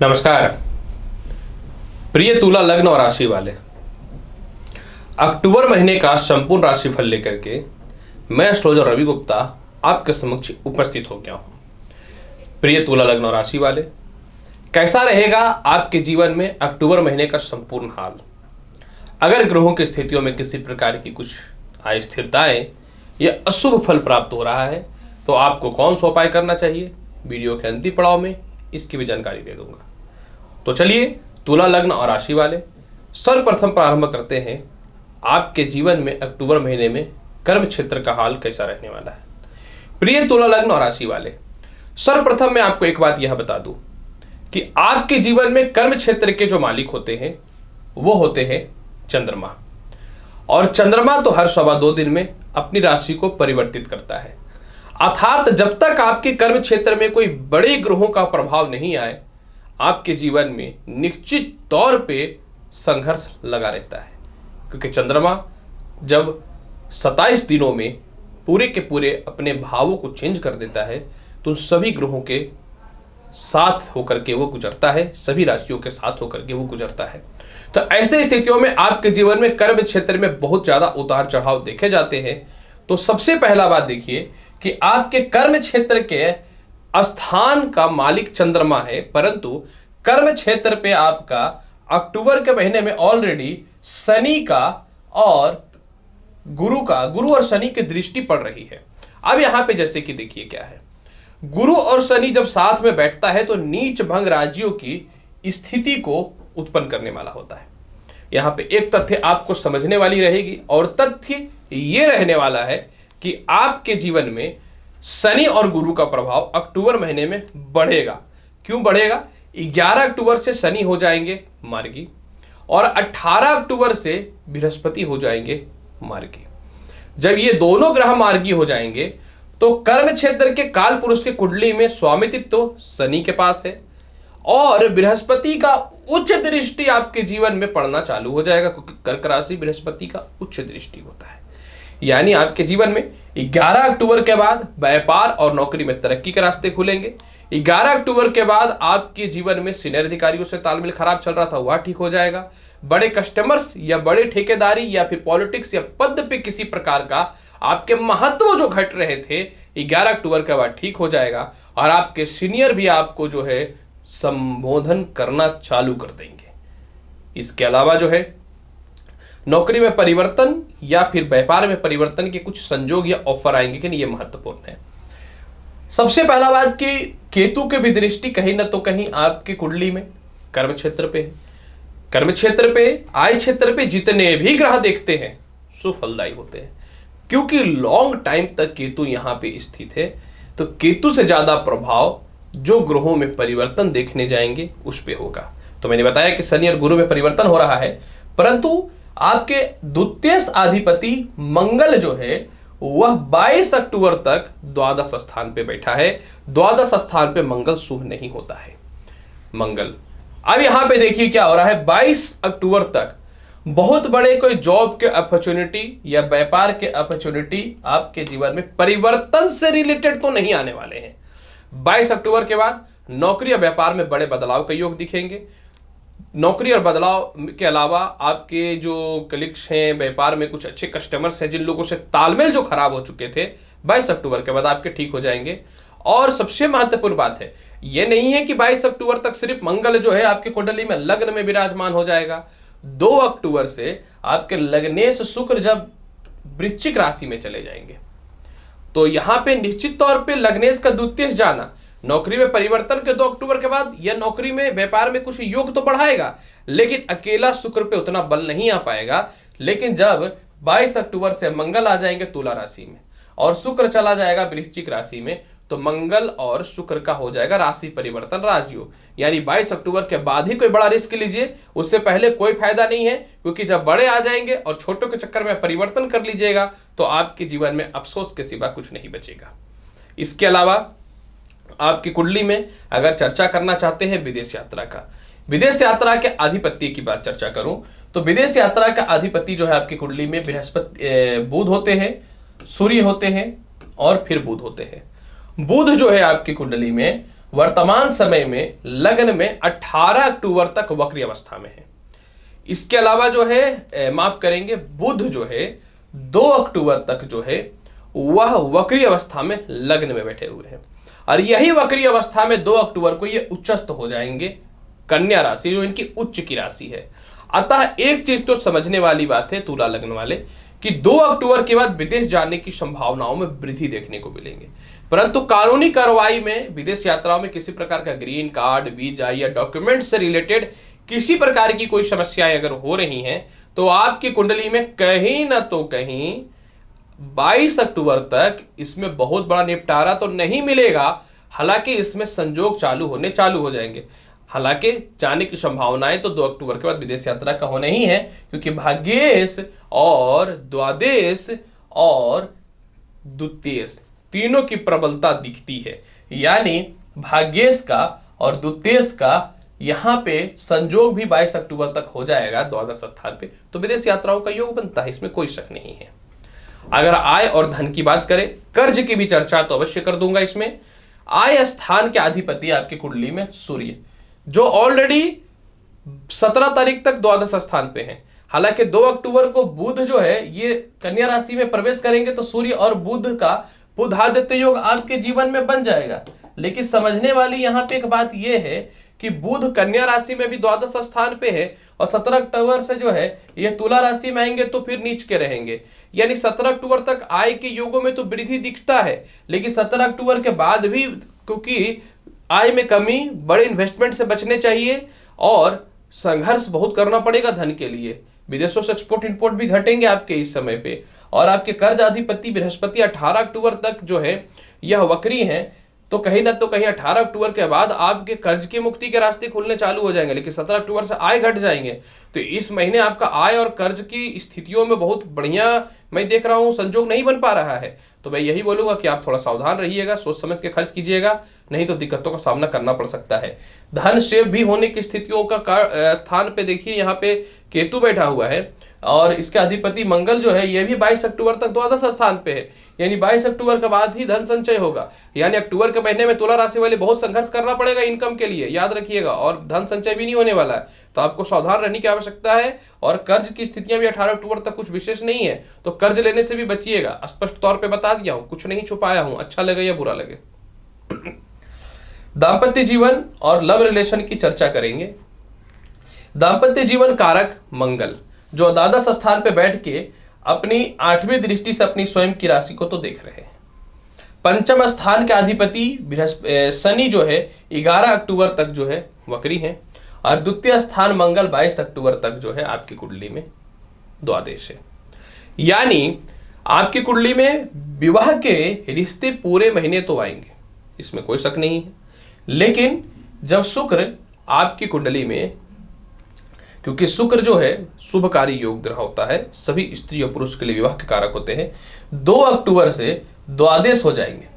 नमस्कार प्रिय तुला लग्न और राशि वाले, अक्टूबर महीने का संपूर्ण राशिफल लेकर के मैं एस्ट्रोलॉजर रवि गुप्ता आपके समक्ष उपस्थित हो गया हूं। प्रिय तुला लग्न और राशि वाले, कैसा रहेगा आपके जीवन में अक्टूबर महीने का संपूर्ण हाल। अगर ग्रहों की स्थितियों में किसी प्रकार की कुछ अस्थिरताएं या अशुभ फल प्राप्त हो रहा है तो आपको कौन सा उपाय करना चाहिए, वीडियो के अंतिम पड़ाव में इसकी भी जानकारी दे दूंगा। तो चलिए तुला लग्न और राशि वाले, सर्वप्रथम प्रारंभ करते हैं आपके जीवन में अक्टूबर महीने में कर्म क्षेत्र का हाल कैसा रहने वाला है। प्रिय तुला लग्न और राशि वाले, सर्वप्रथम मैं आपको एक बात यह बता दूं कि आपके जीवन में कर्म क्षेत्र के जो मालिक होते हैं वो होते हैं चंद्रमा, और चंद्रमा तो हर 2.25 दिन में अपनी राशि को परिवर्तित करता है। अर्थात जब तक आपके कर्म क्षेत्र में कोई बड़े ग्रहों का प्रभाव नहीं आए, आपके जीवन में निश्चित तौर पे संघर्ष लगा रहता है, क्योंकि चंद्रमा जब 27 दिनों में पूरे के पूरे अपने भावों को चेंज कर देता है तो उन सभी ग्रहों के साथ होकर के वो गुजरता है, सभी राशियों के साथ होकर के वो गुजरता है। तो ऐसे स्थितियों में आपके जीवन में कर्म क्षेत्र में बहुत ज्यादा उतार चढ़ाव देखे जाते हैं। तो सबसे पहला बात देखिए कि आपके कर्म क्षेत्र के स्थान का मालिक चंद्रमा है, परंतु कर्म क्षेत्र पे आपका अक्टूबर के महीने में ऑलरेडी शनि का और गुरु और शनि की दृष्टि पड़ रही है। अब यहां पे जैसे कि देखिए क्या है, गुरु और शनि जब साथ में बैठता है तो नीच भंग राज्यों की स्थिति को उत्पन्न करने वाला होता है। यहां पे एक तथ्य आपको समझने वाली रहेगी, और तथ्य ये रहने वाला है कि आपके जीवन में शनि और गुरु का प्रभाव अक्टूबर महीने में बढ़ेगा। क्यों बढ़ेगा? 11 अक्टूबर से शनि हो जाएंगे मार्गी और 18 अक्टूबर से बृहस्पति हो जाएंगे मार्गी। जब ये दोनों ग्रह मार्गी हो जाएंगे तो कर्म क्षेत्र के काल पुरुष की कुंडली में स्वामित्व तो शनि के पास है और बृहस्पति का उच्च दृष्टि आपके जीवन में पड़ना चालू हो जाएगा, क्योंकि कर्क राशि बृहस्पति का उच्च दृष्टि होता है। यानी आपके जीवन में 11 अक्टूबर के बाद व्यापार और नौकरी में तरक्की के रास्ते खुलेंगे। 11 अक्टूबर के बाद आपके जीवन में सीनियर अधिकारियों से तालमेल खराब चल रहा था वह ठीक हो जाएगा। बड़े कस्टमर्स या बड़े ठेकेदारी या फिर पॉलिटिक्स या पद पे किसी प्रकार का आपके महत्व जो घट रहे थे 11 अक्टूबर के बाद ठीक हो जाएगा, और आपके सीनियर भी आपको जो है संबोधन करना चालू कर देंगे। इसके अलावा जो है नौकरी में परिवर्तन या फिर व्यापार में परिवर्तन के कुछ संजोग या ऑफर आएंगे कि नहीं, ये महत्वपूर्ण है। सबसे पहला बात कि केतु की भी दृष्टि कहीं ना तो कहीं आपकी कुंडली में कर्म क्षेत्र पे है। कर्म क्षेत्र पे, आय क्षेत्र पे जितने भी ग्रह देखते हैं सुफलदायी होते हैं, क्योंकि लॉन्ग टाइम तक केतु यहां पे स्थित है। तो केतु से ज्यादा प्रभाव जो ग्रहों में परिवर्तन देखने जाएंगे उस पे होगा। तो मैंने बताया कि शनि और गुरु में परिवर्तन हो रहा है, परंतु आपके द्वितीय अधिपति मंगल जो है वह 22 अक्टूबर तक द्वादश स्थान पे बैठा है। द्वादश स्थान पे मंगल शुभ नहीं होता है मंगल। अब यहां पे देखिए क्या हो रहा है, 22 अक्टूबर तक बहुत बड़े कोई जॉब के अपॉर्चुनिटी या व्यापार के अपॉर्चुनिटी आपके जीवन में परिवर्तन से रिलेटेड तो नहीं आने वाले हैं। 22 अक्टूबर के बाद नौकरी और व्यापार में बड़े बदलाव का योग दिखेंगे। नौकरी और बदलाव के अलावा आपके जो कलीग्स हैं, व्यापार में कुछ अच्छे कस्टमर्स हैं जिन लोगों से तालमेल जो खराब हो चुके थे 22 अक्टूबर के बाद आपके ठीक हो जाएंगे। और सबसे महत्वपूर्ण बात है, यह नहीं है कि 22 अक्टूबर तक सिर्फ मंगल जो है आपकी कुंडली में लग्न में विराजमान हो जाएगा। 2 अक्टूबर से आपके लग्नेश शुक्र जब वृश्चिक राशि में चले जाएंगे तो यहां पे निश्चित तौर पे लग्नेश का द्वितीय जाना नौकरी में परिवर्तन के 2 अक्टूबर के बाद या नौकरी में व्यापार में कुछ योग तो बढ़ाएगा, लेकिन अकेला शुक्र पे उतना बल नहीं आ पाएगा। लेकिन जब 22 अक्टूबर से मंगल आ जाएंगे तुला राशि में और शुक्र चला जाएगा वृश्चिक राशि में, तो मंगल और शुक्र का हो जाएगा राशि परिवर्तन राजयोग। यानी 22 अक्टूबर के बाद ही कोई बड़ा रिस्क लीजिए, उससे पहले कोई फायदा नहीं है, क्योंकि जब बड़े आ जाएंगे और छोटों के चक्कर में परिवर्तन कर लीजिएगा तो आपके जीवन में अफसोस के सिवा कुछ नहीं बचेगा। इसके अलावा आपकी कुंडली में अगर चर्चा करना चाहते हैं विदेश यात्रा का, विदेश यात्रा के अधिपति की बात चर्चा करूं तो विदेश यात्रा का अधिपति जो है आपकी कुंडली में बृहस्पति बुध होते हैं, सूर्य होते हैं और फिर बुध होते हैं। बुध जो है आपकी कुंडली में वर्तमान समय में लग्न में 18 अक्टूबर तक वक्री अवस्था में है। इसके अलावा जो है माफ करेंगे, बुध जो है 2 अक्टूबर तक जो है वह वक्री अवस्था में लग्न में बैठे हुए हैं, और यही वक्री अवस्था में 2 अक्टूबर को ये उच्चस्थ हो जाएंगे कन्या राशि, जो इनकी उच्च की राशि है। अतः एक चीज तो समझने वाली बात है तुला लग्न वाले कि 2 अक्टूबर के बाद विदेश जाने की संभावनाओं में वृद्धि देखने को मिलेंगे, परंतु कानूनी कार्रवाई में विदेश यात्राओं में किसी प्रकार का ग्रीन कार्ड, वीजा या डॉक्यूमेंट से रिलेटेड किसी प्रकार की कोई समस्याएं अगर हो रही हैं तो आपकी कुंडली में कहीं ना तो कहीं 22 अक्टूबर तक इसमें बहुत बड़ा निपटारा तो नहीं मिलेगा। हालांकि इसमें संजोग चालू हो जाएंगे। हालांकि जाने की संभावनाएं तो 2 अक्टूबर के बाद विदेश यात्रा का होना ही है, क्योंकि भाग्येश और द्वादश और द्वितीयश तीनों की प्रबलता दिखती है। यानी भाग्येश का और द्वितीयश का यहां पे संजोग भी 22 अक्टूबर तक हो जाएगा द्वादश स्थान पे, तो विदेश यात्राओं का योग बनता है, इसमें कोई शक नहीं है। अगर आय और धन की बात करें, कर्ज की भी चर्चा तो अवश्य कर दूंगा इसमें। आय स्थान के अधिपति आपकी कुंडली में सूर्य, जो ऑलरेडी 17 तारीख तक द्वादश स्थान पे है। हालांकि 2 अक्टूबर को बुध जो है ये कन्या राशि में प्रवेश करेंगे, तो सूर्य और बुध का बुधादित्य योग आपके जीवन में बन जाएगा। लेकिन समझने वाली यहां पे एक बात यह है कि बुध कन्या राशि में भी द्वादश स्थान पे है, और 17 अक्टूबर से जो है ये तुला राशि में आएंगे तो फिर नीच के रहेंगे। यानी 17 अक्टूबर तक आय के योगों में तो वृद्धि दिखता है, लेकिन 17 अक्टूबर के बाद भी क्योंकि आय में कमी, बड़े इन्वेस्टमेंट से बचने चाहिए और संघर्ष बहुत करना पड़ेगा धन के लिए। विदेशों से एक्सपोर्ट इंपोर्ट भी घटेंगे आपके इस समय पे, और आपके कर्ज अधिपति बृहस्पति 18 अक्टूबर तक जो है यह वक्री है, तो कहीं ना तो कहीं 18 अक्टूबर के बाद आपके कर्ज की मुक्ति के रास्ते खुलने चालू हो जाएंगे। लेकिन 17 अक्टूबर से आय घट जाएंगे, तो इस महीने आपका आय और कर्ज की स्थितियों में बहुत बढ़िया मैं देख रहा हूं संजोग नहीं बन पा रहा है। तो मैं यही बोलूंगा कि आप थोड़ा सावधान रहिएगा, सोच समझ के खर्च कीजिएगा, नहीं तो दिक्कतों का सामना करना पड़ सकता है। धन सेव भी होने की स्थितियों का स्थान पे देखिए, यहाँ पे केतु बैठा हुआ है, और इसके अधिपति मंगल जो है ये भी 22 अक्टूबर तक द्वादश स्थान पे है। यानी 22 अक्टूबर के बाद ही धन संचय होगा। यानी अक्टूबर के महीने में तुला राशि वाले बहुत संघर्ष करना पड़ेगा इनकम के लिए, याद रखिएगा, और धन संचय भी नहीं होने वाला है, तो आपको सावधान रहने की आवश्यकता है। और कर्ज की स्थितियां भी 18 अक्टूबर तक कुछ विशेष नहीं है, तो कर्ज लेने से भी बचिएगा। स्पष्ट तौर पर बता दिया हूं, कुछ नहीं छुपाया हूं, अच्छा लगे या बुरा लगे। दाम्पत्य जीवन और लव रिलेशन की चर्चा करेंगे। दाम्पत्य जीवन कारक मंगल, जो द्वादश स्थान पे बैठ के अपनी 8वीं दृष्टि से अपनी स्वयं की राशि को तो देख रहे हैं। पंचम स्थान के अधिपति शनि जो है 11 अक्टूबर तक जो है वक्री है, और द्वितीय स्थान मंगल 22 अक्टूबर तक जो है आपकी कुंडली में द्वादश है। यानी आपकी कुंडली में विवाह के रिश्ते पूरे महीने तो आएंगे, इसमें कोई शक नहीं है। लेकिन जब शुक्र आपकी कुंडली में, क्योंकि शुक्र जो है शुभकारी योग ग्रह होता है, सभी स्त्री और पुरुष के लिए विवाह के कारक होते हैं, 2 अक्टूबर से द्वादश हो जाएंगे,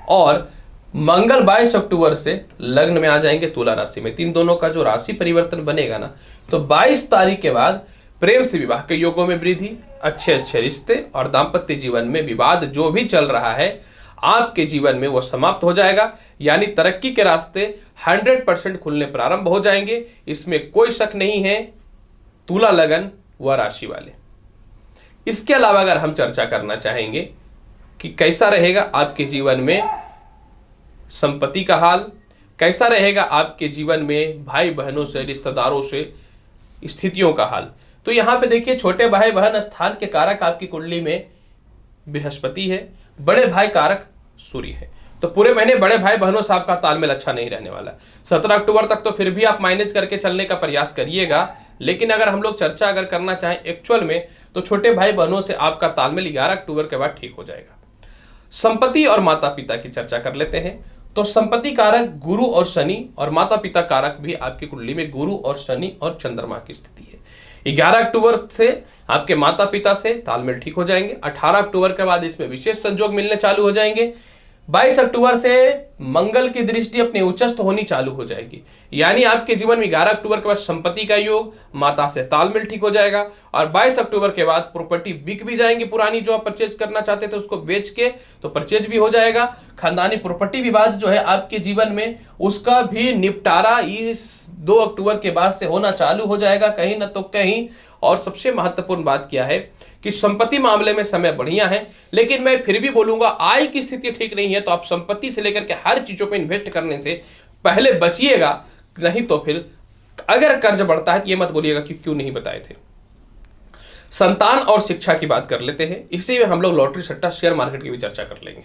और मंगल 22 अक्टूबर से लग्न में आ जाएंगे तुला राशि में। इन दोनों का जो राशि परिवर्तन बनेगा ना, तो 22 तारीख के बाद प्रेम से विवाह के योगों में वृद्धि, अच्छे अच्छे रिश्ते, और दाम्पत्य जीवन में विवाद जो भी चल रहा है आपके जीवन में वो समाप्त हो जाएगा। यानी तरक्की के रास्ते 100% खुलने प्रारंभ हो जाएंगे, इसमें कोई शक नहीं है तुला लगन व राशि वाले। इसके अलावा अगर हम चर्चा करना चाहेंगे कि कैसा रहेगा आपके जीवन में संपत्ति का हाल, कैसा रहेगा आपके जीवन में भाई बहनों से, रिश्तेदारों से स्थितियों का हाल, तो यहां पे देखिए छोटे भाई बहन स्थान के कारक आपकी कुंडली में बृहस्पति है, बड़े भाई कारक सूर्य है, तो पूरे महीने बड़े भाई बहनों से आपका तालमेल अच्छा नहीं रहने वाला। 17 अक्टूबर तक तो फिर भी आप मैनेज करके चलने का प्रयास करिएगा, लेकिन अगर हम लोग चर्चा अगर करना चाहें एक्चुअल में, तो छोटे भाई बहनों से आपका तालमेल 11 अक्टूबर के बाद ठीक हो जाएगा। संपत्ति और माता पिता की चर्चा कर लेते हैं। तो संपत्ति कारक गुरु और शनि, और माता पिता कारक भी आपकी कुंडली में गुरु और शनि और चंद्रमा की स्थिति है। 11 अक्टूबर से आपके माता पिता से तालमेल ठीक हो जाएंगे। 18 अक्टूबर के बाद इसमें विशेष संजोग मिलने चालू हो जाएंगे। 22 अक्टूबर से मंगल की दृष्टि अपने उच्चस्थ होनी चालू हो जाएगी। यानी आपके जीवन में 11 अक्टूबर के बाद संपत्ति का योग, माता से तालमेल ठीक हो जाएगा और 22 अक्टूबर के बाद प्रॉपर्टी बिक भी जाएंगी। पुरानी जो आप परचेज करना चाहते थे उसको बेच के तो परचेज भी हो जाएगा। खानदानी प्रॉपर्टी विवाद जो है आपके जीवन में, उसका भी निपटारा इस 2 अक्टूबर के बाद से होना चालू हो जाएगा कहीं ना तो कहीं। और सबसे महत्वपूर्ण बात क्या है कि संपत्ति मामले में समय बढ़िया है, लेकिन मैं फिर भी बोलूंगा आय की स्थिति ठीक नहीं है, तो आप संपत्ति से लेकर के हर चीजों पे इन्वेस्ट करने से पहले बचिएगा। नहीं तो फिर अगर कर्ज बढ़ता है तो ये मत बोलिएगा कि क्यों नहीं बताए थे। संतान और शिक्षा की बात कर लेते हैं, इसी में हम लोग लॉटरी सट्टा शेयर मार्केट की भी चर्चा कर लेंगे।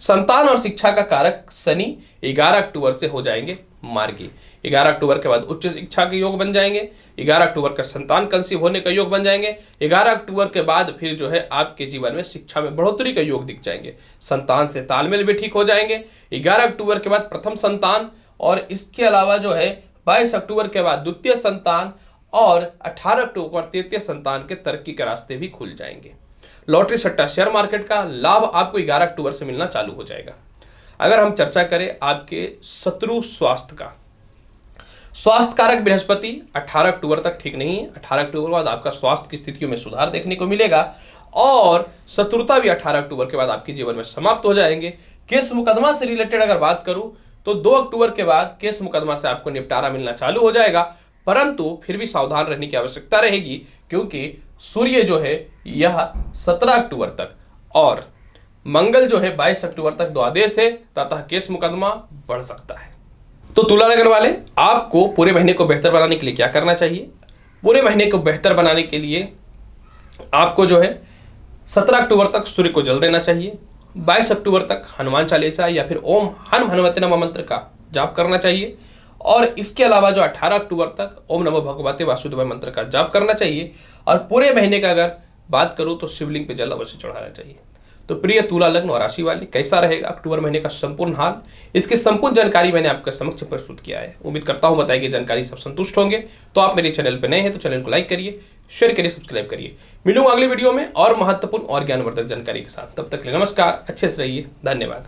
संतान और शिक्षा का कारक शनि 11 अक्टूबर से हो जाएंगे मार्गी। 11 अक्टूबर के बाद उच्च शिक्षा के योग बन जाएंगे। 11 अक्टूबर का संतान कंसीव होने का योग बन जाएंगे। 11 अक्टूबर के बाद फिर जो है आपके जीवन में शिक्षा में बढ़ोतरी का योग दिख जाएंगे। संतान से तालमेल भी ठीक हो जाएंगे। 11 अक्टूबर के बाद प्रथम संतान और इसके अलावा जो है 22 अक्टूबर के बाद द्वितीय संतान और 18 अक्टूबर तृतीय संतान के तरक्की के रास्ते भी खुल जाएंगे। लॉटरी सट्टा शेयर मार्केट का लाभ आपको 11 अक्टूबर से मिलना चालू हो जाएगा। अगर हम चर्चा करें आपके शत्रु स्वास्थ्य का, स्वास्थ्य कारक बृहस्पति 18 अक्टूबर तक ठीक नहीं है। 18 अक्टूबर के बाद आपका स्वास्थ्य की स्थितियों में सुधार देखने को मिलेगा और शत्रुता भी 18 अक्टूबर के बाद आपके जीवन में समाप्त हो जाएंगे। केस मुकदमा से रिलेटेड अगर बात करूं तो 2 अक्टूबर के बाद केस मुकदमा से आपको निपटारा मिलना चालू हो जाएगा, परंतु फिर भी सावधान रहने की आवश्यकता रहेगी क्योंकि सूर्य जो है यह 17 अक्टूबर तक और मंगल जो है 22 अक्टूबर तक द्वादश है, तथा केस मुकदमा बढ़ सकता है। तो तुला लग्न वाले, आपको पूरे महीने को बेहतर बनाने के लिए क्या करना चाहिए? पूरे महीने को बेहतर बनाने के लिए आपको जो है 17 अक्टूबर तक सूर्य को जल देना चाहिए। 22 अक्टूबर तक हनुमान चालीसा या फिर ओम हनुम हनुमते नमः मंत्र का जाप करना चाहिए और इसके अलावा जो 18 अक्टूबर तक ओम नमो भगवते वासुदेवाय मंत्र का जाप करना चाहिए। और पूरे महीने का अगर बात करूं तो शिवलिंग पे जल अवश्य चढ़ाना चाहिए। तो प्रिय तुला लग्न और राशि वाले, कैसा रहेगा अक्टूबर महीने का संपूर्ण हाल, इसकी संपूर्ण जानकारी मैंने आपके समक्ष प्रस्तुत किया है। उम्मीद करता हूं बताई गई जानकारी सब संतुष्ट होंगे। तो आप मेरे चैनल पर नए हैं तो चैनल को लाइक करिए, शेयर करिए, सब्सक्राइब करिए। मिलूंगा अगली वीडियो में और महत्वपूर्ण और ज्ञानवर्धक जानकारी के साथ। तब तक के लिए नमस्कार, अच्छे से रहिए, धन्यवाद।